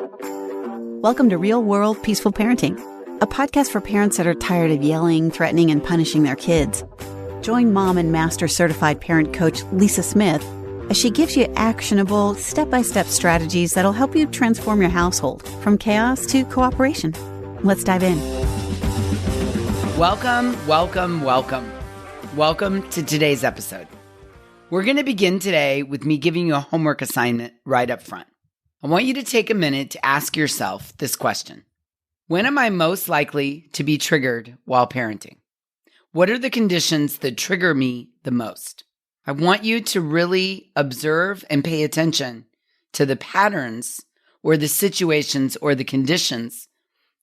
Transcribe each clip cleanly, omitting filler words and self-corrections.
Welcome to Real World Peaceful Parenting, a podcast for parents that are tired of yelling, threatening, and punishing their kids. Join mom and master certified parent coach Lisa Smith as she gives you actionable, step-by-step strategies that'll help you transform your household from chaos to cooperation. Let's dive in. Welcome to today's episode. We're going to begin today with me giving you a homework assignment right up front. I want you to take a minute to ask yourself this question. When am I most likely to be triggered while parenting? What are the conditions that trigger me the most? I want you to really observe and pay attention to the patterns or the situations or the conditions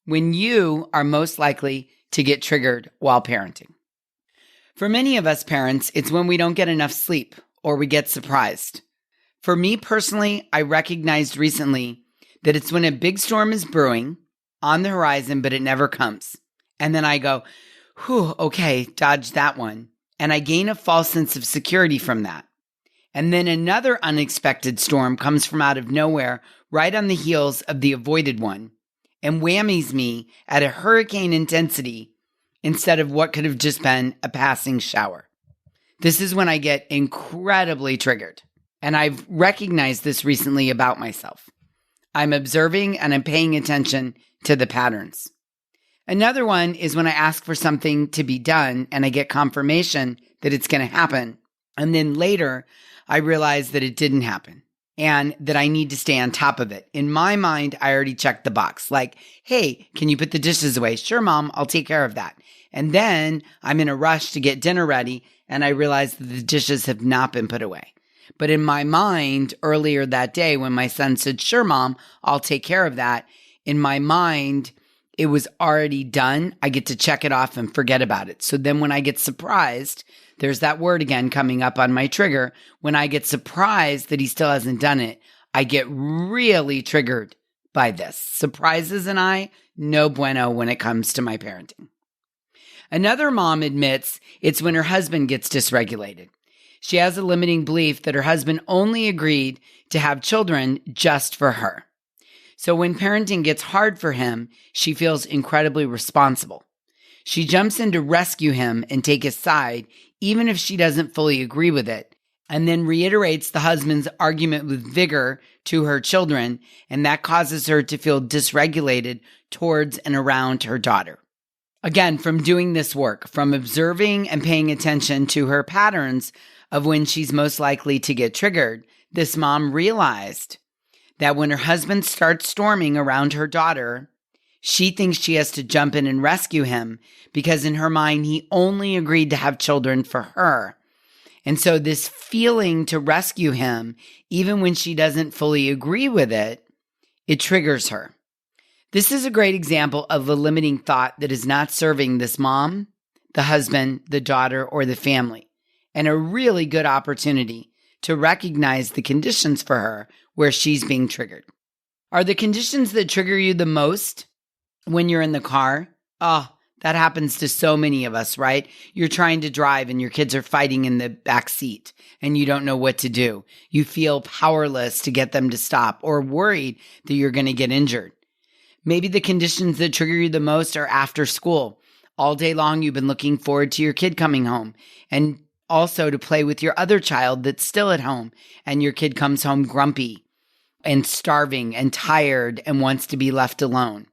when you are most likely to get triggered while parenting. For many of us parents, it's when we don't get enough sleep or we get surprised. For me personally, I recognized recently that it's when a big storm is brewing on the horizon, but it never comes. And then I go, whew, okay, dodge that one. And I gain a false sense of security from that. And then another unexpected storm comes from out of nowhere, right on the heels of the avoided one, and whammies me at a hurricane intensity instead of what could have just been a passing shower. This is when I get incredibly triggered. And I've recognized this recently about myself. I'm observing and I'm paying attention to the patterns. Another one is when I ask for something to be done and I get confirmation that it's going to happen. And then later, I realize that it didn't happen and that I need to stay on top of it. In my mind, I already checked the box. Like, hey, can you put the dishes away? Sure, Mom, I'll take care of that. And then I'm in a rush to get dinner ready and I realize that the dishes have not been put away. But in my mind, earlier that day when my son said, sure, Mom, I'll take care of that. In my mind, it was already done. I get to check it off and forget about it. So then when I get surprised, there's that word again coming up on my trigger. When I get surprised that he still hasn't done it, I get really triggered by this. Surprises and I, no bueno when it comes to my parenting. Another mom admits it's when her husband gets dysregulated. She has a limiting belief that her husband only agreed to have children just for her. So when parenting gets hard for him, she feels incredibly responsible. She jumps in to rescue him and take his side, even if she doesn't fully agree with it, and then reiterates the husband's argument with vigor to her children, and that causes her to feel dysregulated towards and around her daughter. Again, from doing this work, from observing and paying attention to her patterns of when she's most likely to get triggered, this mom realized that when her husband starts storming around her daughter, she thinks she has to jump in and rescue him because in her mind, he only agreed to have children for her. And so this feeling to rescue him, even when she doesn't fully agree with it, it triggers her. This is a great example of a limiting thought that is not serving this mom, the husband, the daughter, or the family, and a really good opportunity to recognize the conditions for her where she's being triggered. Are the conditions that trigger you the most when you're in the car? Oh, that happens to so many of us, right? You're trying to drive and your kids are fighting in the back seat and you don't know what to do. You feel powerless to get them to stop or worried that you're going to get injured. Maybe the conditions that trigger you the most are after school. All day long, you've been looking forward to your kid coming home and also to play with your other child that's still at home, and your kid comes home grumpy and starving and tired and wants to be left alone.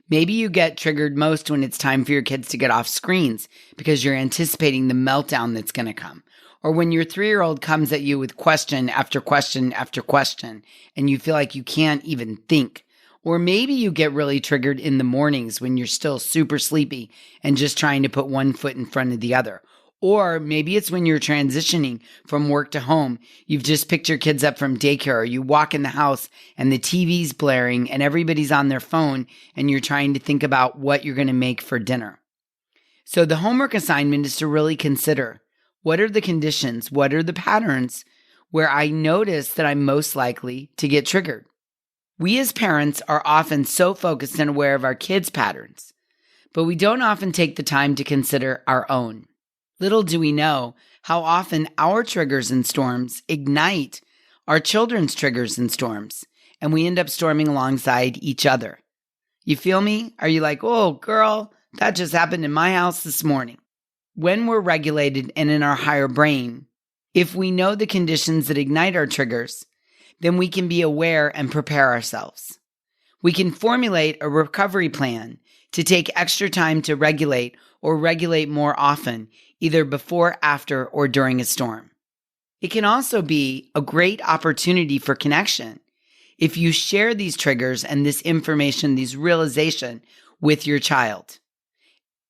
Maybe you get triggered most when it's time for your kids to get off screens because you're anticipating the meltdown that's going to come. Or when your 3-year-old comes at you with question after question after question, and you feel like you can't even think. Or maybe you get really triggered in the mornings when you're still super sleepy and just trying to put one foot in front of the other. Or maybe it's when you're transitioning from work to home. You've just picked your kids up from daycare, or you walk in the house and the TV's blaring and everybody's on their phone and you're trying to think about what you're going to make for dinner. So the homework assignment is to really consider, what are the conditions? What are the patterns where I notice that I'm most likely to get triggered? We as parents are often so focused and aware of our kids' patterns, but we don't often take the time to consider our own. Little do we know how often our triggers and storms ignite our children's triggers and storms, and we end up storming alongside each other. You feel me? Are you like, oh, girl, that just happened in my house this morning? When we're regulated and in our higher brain, if we know the conditions that ignite our triggers, then we can be aware and prepare ourselves. We can formulate a recovery plan to take extra time to regulate or regulate more often, either before, after, or during a storm. It can also be a great opportunity for connection if you share these triggers and this information, these realization with your child.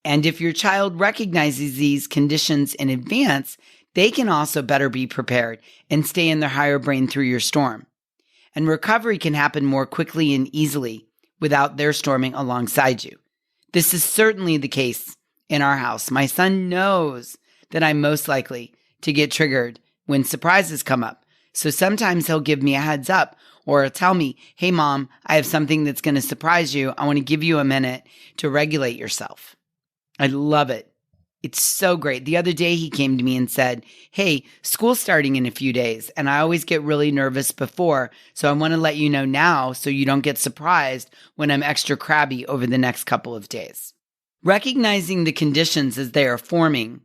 And if your child recognizes these conditions in advance, they can also better be prepared and stay in their higher brain through your storm. And recovery can happen more quickly and easily without their storming alongside you. This is certainly the case in our house. My son knows that I'm most likely to get triggered when surprises come up. So sometimes he'll give me a heads up or tell me, hey, Mom, I have something that's going to surprise you. I want to give you a minute to regulate yourself. I love it. It's so great. The other day he came to me and said, hey, school's starting in a few days, and I always get really nervous before, so I want to let you know now so you don't get surprised when I'm extra crabby over the next couple of days. Recognizing the conditions as they are forming,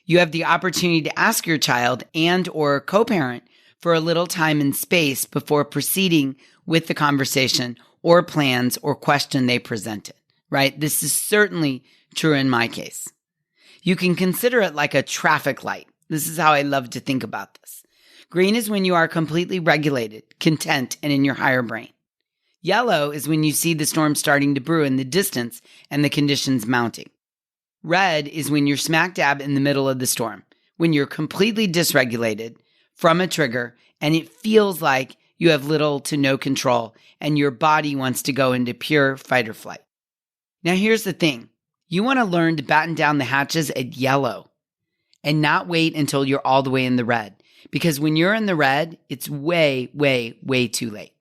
you have the opportunity to ask your child and or co-parent for a little time and space before proceeding with the conversation or plans or question they presented, right? This is certainly true in my case. You can consider it like a traffic light. This is how I love to think about this. Green is when you are completely regulated, content, and in your higher brain. Yellow is when you see the storm starting to brew in the distance and the conditions mounting. Red is when you're smack dab in the middle of the storm, when you're completely dysregulated from a trigger and it feels like you have little to no control and your body wants to go into pure fight or flight. Now here's the thing. You want to learn to batten down the hatches at yellow and not wait until you're all the way in the red. Because when you're in the red, it's way, way, way too late.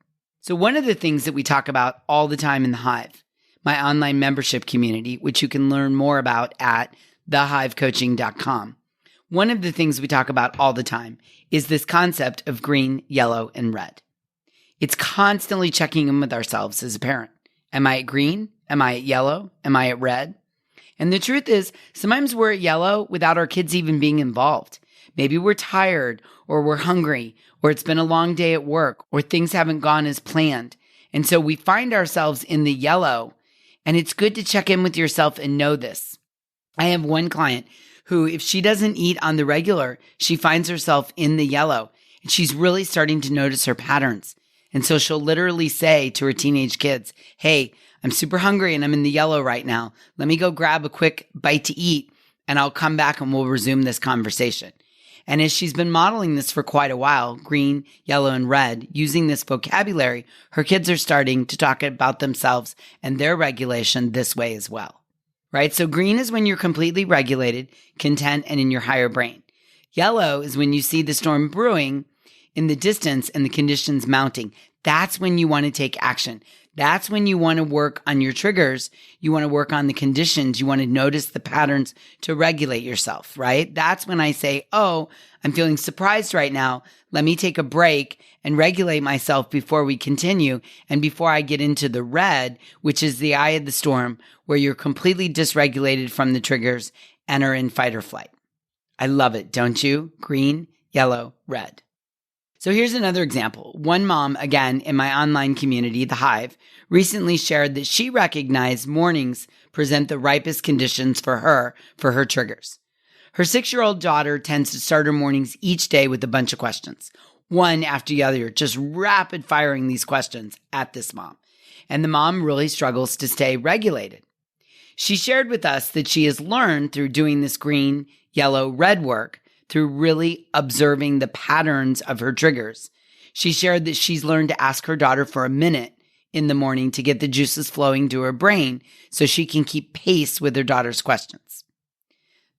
So one of the things that we talk about all the time in the Hive, my online membership community, which you can learn more about at thehivecoaching.com. One of the things we talk about all the time is this concept of green, yellow, and red. It's constantly checking in with ourselves as a parent. Am I at green? Am I at yellow? Am I at red? And the truth is, sometimes we're at yellow without our kids even being involved. Maybe we're tired, or we're hungry, or it's been a long day at work, or things haven't gone as planned. And so we find ourselves in the yellow, and it's good to check in with yourself and know this. I have one client who, if she doesn't eat on the regular, she finds herself in the yellow, and she's really starting to notice her patterns. And so she'll literally say to her teenage kids, hey, I'm super hungry and I'm in the yellow right now. Let me go grab a quick bite to eat and I'll come back and we'll resume this conversation. And as she's been modeling this for quite a while, green, yellow, and red, using this vocabulary, her kids are starting to talk about themselves and their regulation this way as well, right? So green is when you're completely regulated, content, and in your higher brain. Yellow is when you see the storm brewing in the distance and the conditions mounting. That's when you want to take action. That's when you want to work on your triggers. You want to work on the conditions. You want to notice the patterns to regulate yourself, right? That's when I say, oh, I'm feeling surprised right now. Let me take a break and regulate myself before we continue and before I get into the red, which is the eye of the storm, where you're completely dysregulated from the triggers and are in fight or flight. I love it, don't you? Green, yellow, red. So here's another example. One mom, again, in my online community, The Hive, recently shared that she recognized mornings present the ripest conditions for her triggers. Her 6-year-old daughter tends to start her mornings each day with a bunch of questions, one after the other, just rapid firing these questions at this mom. And the mom really struggles to stay regulated. She shared with us that she has learned through doing this green, yellow, red work, through really observing the patterns of her triggers. She shared that she's learned to ask her daughter for a minute in the morning to get the juices flowing to her brain so she can keep pace with her daughter's questions.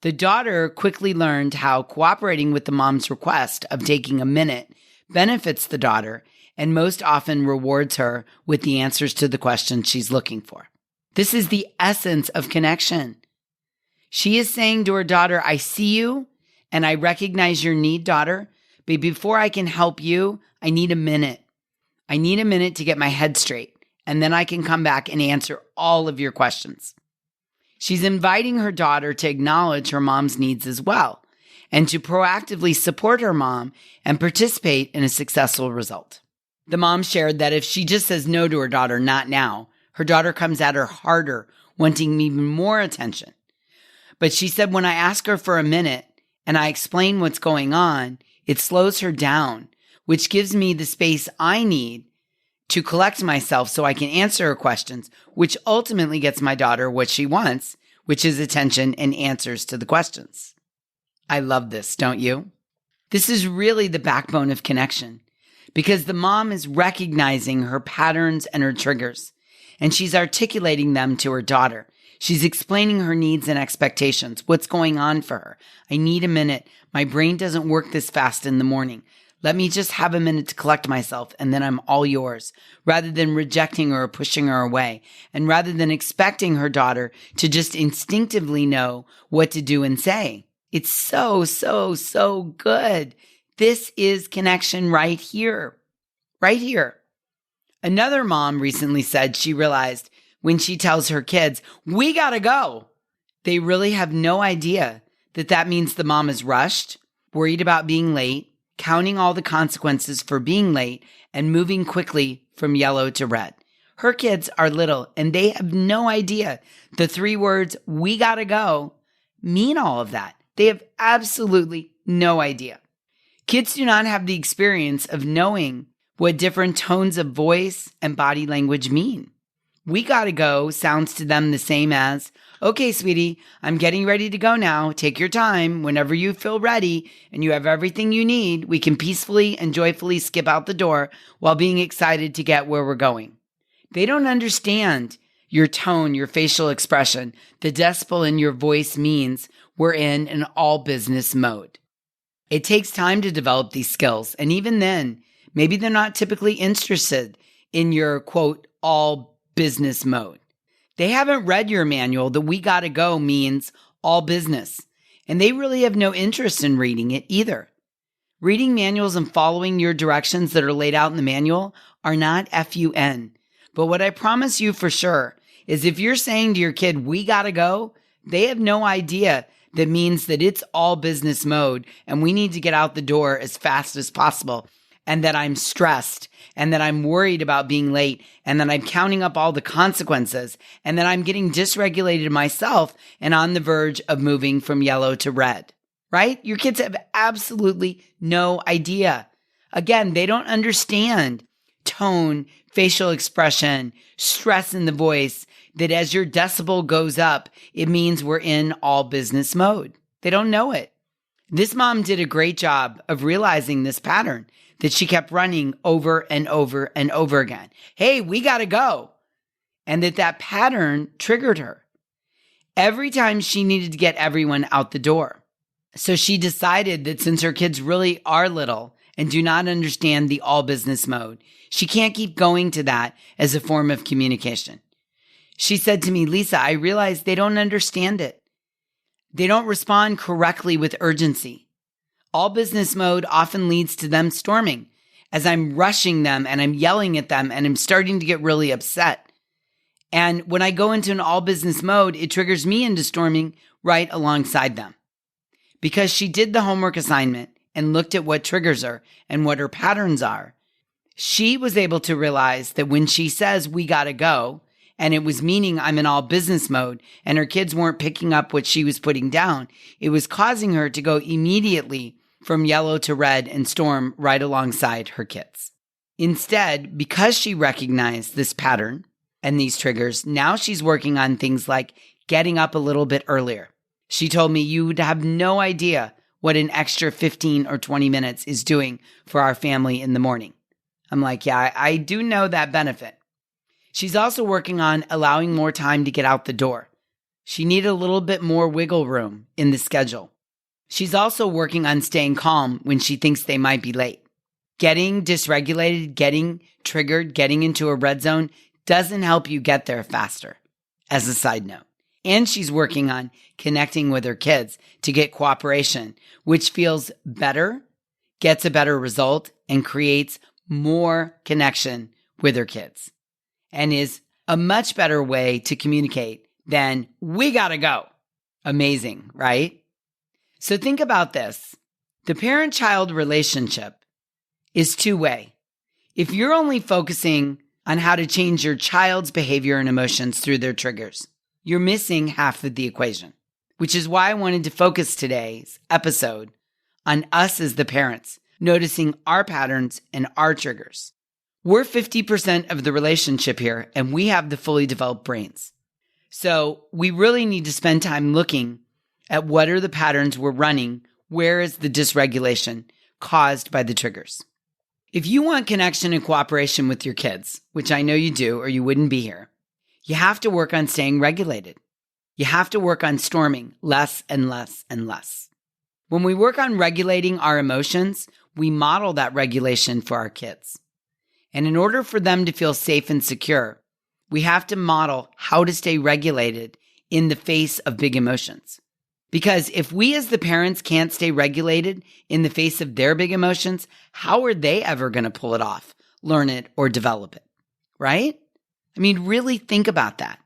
The daughter quickly learned how cooperating with the mom's request of taking a minute benefits the daughter and most often rewards her with the answers to the questions she's looking for. This is the essence of connection. She is saying to her daughter, I see you, and I recognize your need, daughter, but before I can help you, I need a minute. I need a minute to get my head straight, and then I can come back and answer all of your questions. She's inviting her daughter to acknowledge her mom's needs as well, and to proactively support her mom and participate in a successful result. The mom shared that if she just says no to her daughter, not now, her daughter comes at her harder, wanting even more attention. But she said when I ask her for a minute and I explain what's going on, it slows her down, which gives me the space I need to collect myself so I can answer her questions, which ultimately gets my daughter what she wants, which is attention and answers to the questions. I love this, don't you? This is really the backbone of connection, because the mom is recognizing her patterns and her triggers, and she's articulating them to her daughter. She's explaining her needs and expectations, what's going on for her. I need a minute. My brain doesn't work this fast in the morning. Let me just have a minute to collect myself, and then I'm all yours, rather than rejecting her or pushing her away, and rather than expecting her daughter to just instinctively know what to do and say. It's so, so, so good. This is connection right here. Right here. Another mom recently said she realized when she tells her kids, "We gotta go," they really have no idea that that means the mom is rushed, worried about being late, counting all the consequences for being late, and moving quickly from yellow to red. Her kids are little and they have no idea the 3 words, "we gotta go," mean all of that. They have absolutely no idea. Kids do not have the experience of knowing what different tones of voice and body language mean. "We gotta go" sounds to them the same as, "Okay, sweetie, I'm getting ready to go now. Take your time. Whenever you feel ready and you have everything you need, we can peacefully and joyfully skip out the door while being excited to get where we're going." They don't understand your tone, your facial expression. The decibel in your voice means we're in an all business mode. It takes time to develop these skills. And even then, maybe they're not typically interested in your quote, all business mode. They haven't read your manual. The "we gotta go" means all business. And they really have no interest in reading it either. Reading manuals and following your directions that are laid out in the manual are not FUN. But what I promise you for sure is if you're saying to your kid, "we gotta go," they have no idea that means that it's all business mode and we need to get out the door as fast as possible, and that I'm stressed, and that I'm worried about being late, and that I'm counting up all the consequences, and that I'm getting dysregulated myself and on the verge of moving from yellow to red, right? Your kids have absolutely no idea. Again, they don't understand tone, facial expression, stress in the voice, that as your decibel goes up, it means we're in all business mode. They don't know it. This mom did a great job of realizing this pattern that she kept running over and over and over again. "Hey, we gotta go." And that pattern triggered her every time she needed to get everyone out the door. So she decided that since her kids really are little and do not understand the all business mode, she can't keep going to that as a form of communication. She said to me, "Lisa, I realize they don't understand it. They don't respond correctly with urgency. All business mode often leads to them storming as I'm rushing them and I'm yelling at them and I'm starting to get really upset. And when I go into an all business mode, it triggers me into storming right alongside them." Because she did the homework assignment and looked at what triggers her and what her patterns are, she was able to realize that when she says, "we gotta go," and it was meaning I'm in all business mode, and her kids weren't picking up what she was putting down, it was causing her to go immediately from yellow to red and storm right alongside her kids. Instead, because she recognized this pattern and these triggers, now she's working on things like getting up a little bit earlier. She told me, "You would have no idea what an extra 15 or 20 minutes is doing for our family in the morning." I'm like, yeah, I do know that benefit. She's also working on allowing more time to get out the door. She needed a little bit more wiggle room in the schedule. She's also working on staying calm when she thinks they might be late. Getting dysregulated, getting triggered, getting into a red zone doesn't help you get there faster, as a side note. And she's working on connecting with her kids to get cooperation, which feels better, gets a better result, and creates more connection with her kids and is a much better way to communicate than "we gotta go." Amazing, right? So think about this. The parent-child relationship is two-way. If you're only focusing on how to change your child's behavior and emotions through their triggers, you're missing half of the equation, which is why I wanted to focus today's episode on us as the parents, noticing our patterns and our triggers. We're 50% of the relationship here, and we have the fully developed brains. So we really need to spend time looking at what are the patterns we're running, where is the dysregulation caused by the triggers. If you want connection and cooperation with your kids, which I know you do or you wouldn't be here, you have to work on staying regulated. You have to work on storming less and less and less. When we work on regulating our emotions, we model that regulation for our kids. And in order for them to feel safe and secure, we have to model how to stay regulated in the face of big emotions. Because if we as the parents can't stay regulated in the face of their big emotions, how are they ever going to pull it off, learn it, or develop it? Right? I mean, really think about that.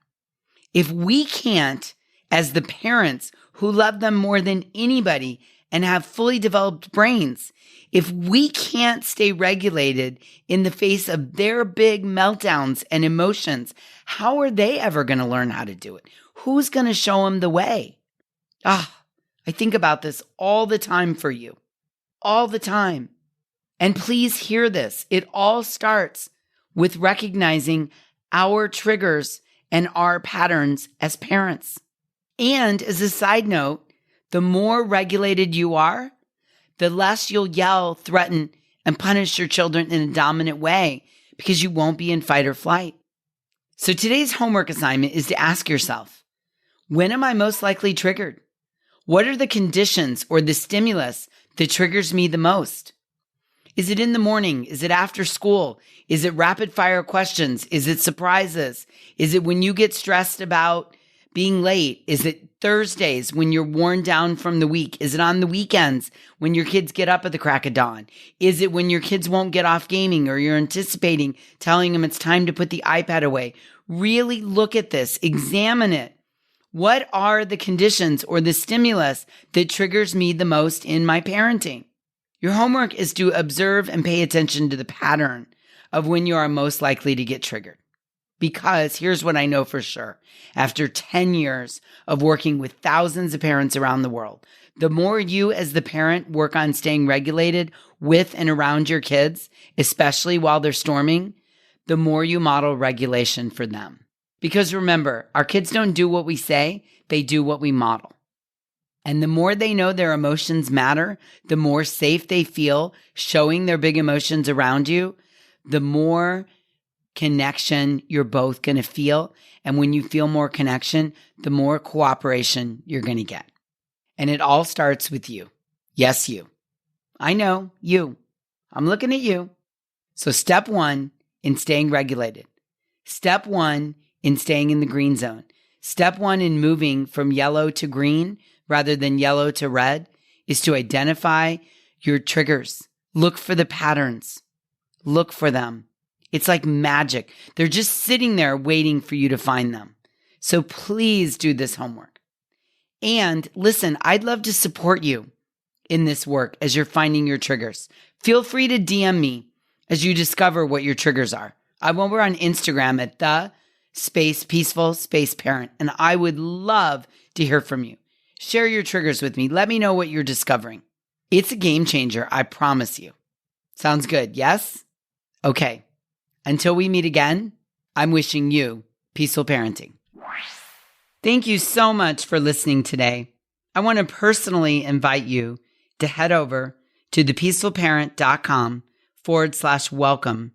If we can't, as the parents who love them more than anybody and have fully developed brains, if we can't stay regulated in the face of their big meltdowns and emotions, how are they ever going to learn how to do it? Who's going to show them the way? I think about this all the time for you, all the time. And please hear this. It all starts with recognizing our triggers and our patterns as parents. And as a side note, the more regulated you are, the less you'll yell, threaten, and punish your children in a dominant way because you won't be in fight or flight. So today's homework assignment is to ask yourself, when am I most likely triggered? What are the conditions or the stimulus that triggers me the most? Is it in the morning? Is it after school? Is it rapid fire questions? Is it surprises? Is it when you get stressed about being late? Is it Thursdays when you're worn down from the week? Is it on the weekends when your kids get up at the crack of dawn? Is it when your kids won't get off gaming or you're anticipating telling them it's time to put the iPad away? Really look at this, examine it. What are the conditions or the stimulus that triggers me the most in my parenting? Your homework is to observe and pay attention to the pattern of when you are most likely to get triggered. Because here's what I know for sure. After 10 years of working with thousands of parents around the world, the more you as the parent work on staying regulated with and around your kids, especially while they're storming, the more you model regulation for them. Because remember, our kids don't do what we say, they do what we model. And the more they know their emotions matter, the more safe they feel showing their big emotions around you, the more connection you're both going to feel. And when you feel more connection, the more cooperation you're going to get. And it all starts with you. Yes, you. I know, you. I'm looking at you. So step 1 in staying regulated. Step 1 in staying in the green zone. Step 1 in moving from yellow to green rather than yellow to red is to identify your triggers. Look for the patterns. Look for them. It's like magic. They're just sitting there waiting for you to find them. So please do this homework. And listen, I'd love to support you in this work as you're finding your triggers. Feel free to DM me as you discover what your triggers are. I'm over on Instagram at _peaceful_parent, and I would love to hear from you. Share your triggers with me. Let me know what you're discovering. It's a game changer, I promise you. Sounds good, yes? Okay. Until we meet again, I'm wishing you peaceful parenting. Thank you so much for listening today. I want to personally invite you to head over to thepeacefulparent.com/welcome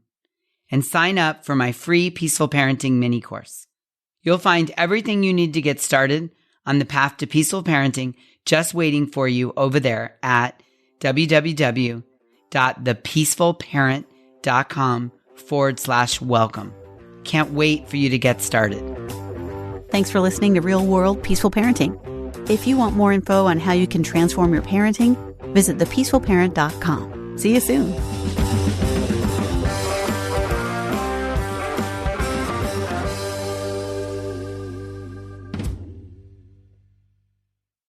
and sign up for my free Peaceful Parenting mini course. You'll find everything you need to get started on the path to peaceful parenting just waiting for you over there at www.thepeacefulparent.com/welcome. Can't wait for you to get started. Thanks for listening to Real World Peaceful Parenting. If you want more info on how you can transform your parenting, visit thepeacefulparent.com. See you soon.